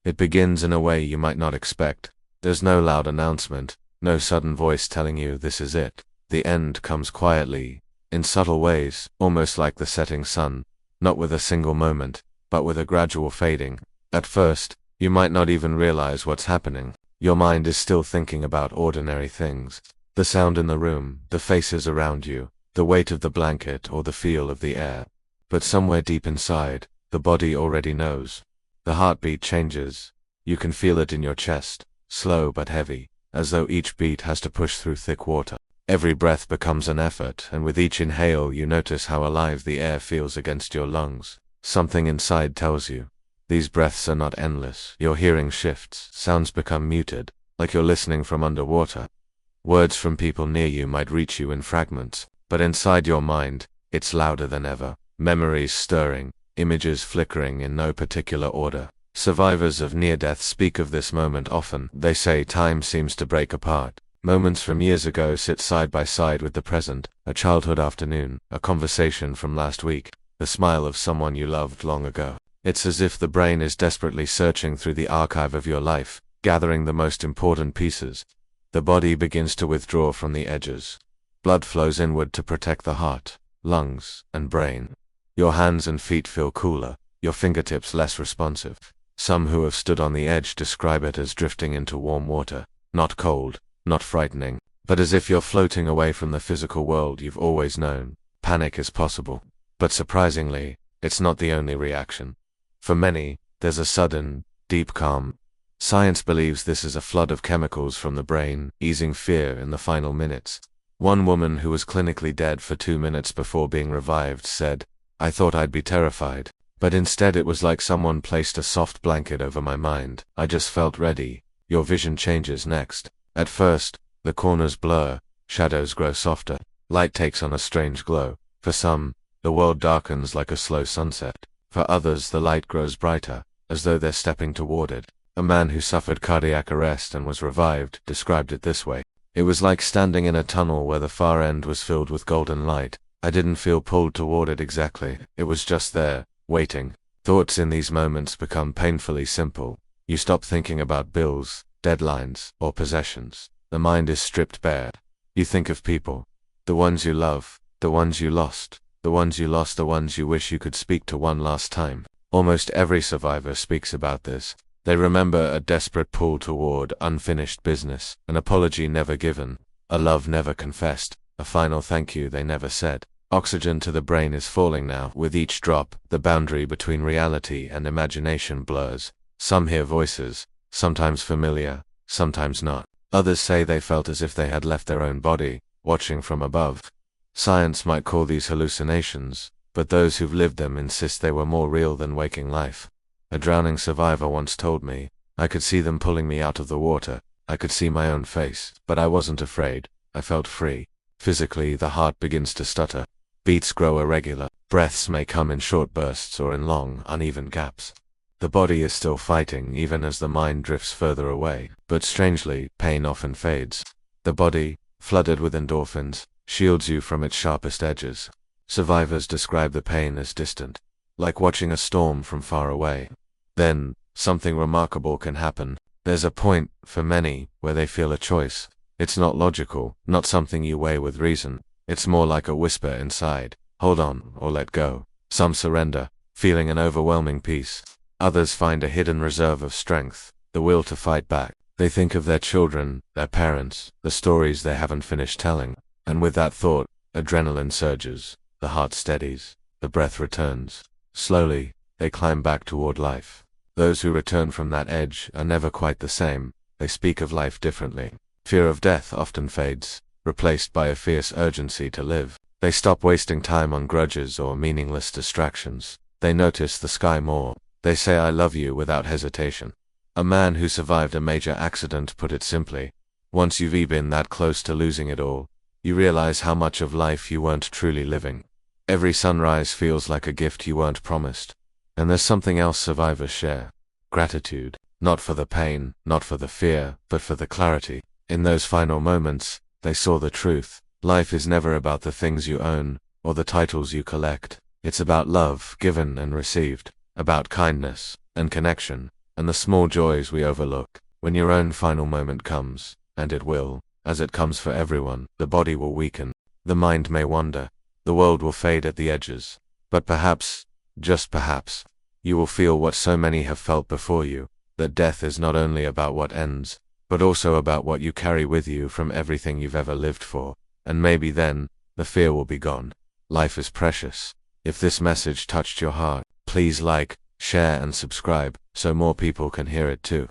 It begins in a way you might not expect. There's no loud announcement, no sudden voice telling you this is it. The end comes quietly, in subtle ways, almost like the setting sun, not with a single moment, but with a gradual fading. At first, you might not even realize what's happening. Your mind is still thinking about ordinary things. The sound in the room, the faces around you, the weight of the blanket or the feel of the air. But somewhere deep inside, the body already knows. The heartbeat changes. You can feel it in your chest, slow but heavy, as though each beat has to push through thick water. Every breath becomes an effort, and with each inhale you notice how alive the air feels against your lungs. Something inside tells you, these breaths are not endless. Your hearing shifts, sounds become muted, like you're listening from underwater. Words from people near you might reach you in fragments, but inside your mind, it's louder than ever. Memories stirring, images flickering in no particular order. Survivors of near-death speak of this moment often. They say time seems to break apart. Moments from years ago sit side by side with the present, a childhood afternoon, a conversation from last week, the smile of someone you loved long ago. It's as if the brain is desperately searching through the archive of your life, gathering the most important pieces. The body begins to withdraw from the edges. Blood flows inward to protect the heart, lungs, and brain. Your hands and feet feel cooler, your fingertips less responsive. Some who have stood on the edge describe it as drifting into warm water, not cold, not frightening, but as if you're floating away from the physical world you've always known. Panic is possible, but surprisingly, it's not the only reaction. For many, there's a sudden, deep calm. Science believes this is a flood of chemicals from the brain, easing fear in the final minutes. One woman who was clinically dead for 2 minutes before being revived said, "I thought I'd be terrified, but instead it was like someone placed a soft blanket over my mind. I just felt ready." Your vision changes next. At first, the corners blur, shadows grow softer, light takes on a strange glow. For some, the world darkens like a slow sunset. For others, the light grows brighter, as though they're stepping toward it. A man who suffered cardiac arrest and was revived described it this way: "It was like standing in a tunnel where the far end was filled with golden light. I didn't feel pulled toward it exactly. It was just there, waiting." Thoughts in these moments become painfully simple. You stop thinking about bills, deadlines, or possessions. The mind is stripped bare. You think of people. The ones you love, the ones you lost, the ones you wish you could speak to one last time. Almost every survivor speaks about this. They remember a desperate pull toward unfinished business, an apology never given, a love never confessed, a final thank you they never said. Oxygen to the brain is falling now. With each drop, the boundary between reality and imagination blurs. Some hear voices, sometimes familiar, sometimes not. Others say they felt as if they had left their own body, watching from above. Science might call these hallucinations, but those who've lived them insist they were more real than waking life. A drowning survivor once told me, "I could see them pulling me out of the water. I could see my own face, but I wasn't afraid. I felt free." Physically, the heart begins to stutter. Beats grow irregular. Breaths may come in short bursts or in long, uneven gaps. The body is still fighting even as the mind drifts further away, but strangely, pain often fades. The body, flooded with endorphins, shields you from its sharpest edges. Survivors describe the pain as distant, like watching a storm from far away. Then, something remarkable can happen. There's a point, for many, where they feel a choice. It's not logical, not something you weigh with reason. It's more like a whisper inside: hold on, or let go. Some surrender, feeling an overwhelming peace. Others find a hidden reserve of strength, the will to fight back. They think of their children, their parents, the stories they haven't finished telling. And with that thought, adrenaline surges, the heart steadies, the breath returns. Slowly, they climb back toward life. Those who return from that edge are never quite the same. They speak of life differently. Fear of death often fades, replaced by a fierce urgency to live. They stop wasting time on grudges or meaningless distractions. They notice the sky more. They say "I love you" without hesitation. A man who survived a major accident put it simply: once you've been that close to losing it all, you realize how much of life you weren't truly living. Every sunrise feels like a gift you weren't promised. And there's something else survivors share: gratitude. Not for the pain, not for the fear, but for the clarity. In those final moments, they saw the truth. Life is never about the things you own, or the titles you collect. It's about love, given and received. About kindness and connection. and the small joys we overlook. When your own final moment comes, and it will, as it comes for everyone, the body will weaken, the mind may wander, the world will fade at the edges, but perhaps, just perhaps, you will feel what so many have felt before you, that death is not only about what ends, but also about what you carry with you from everything you've ever lived for, and maybe then, the fear will be gone. Life is precious. If this message touched your heart, please like, share and subscribe, so more people can hear it too.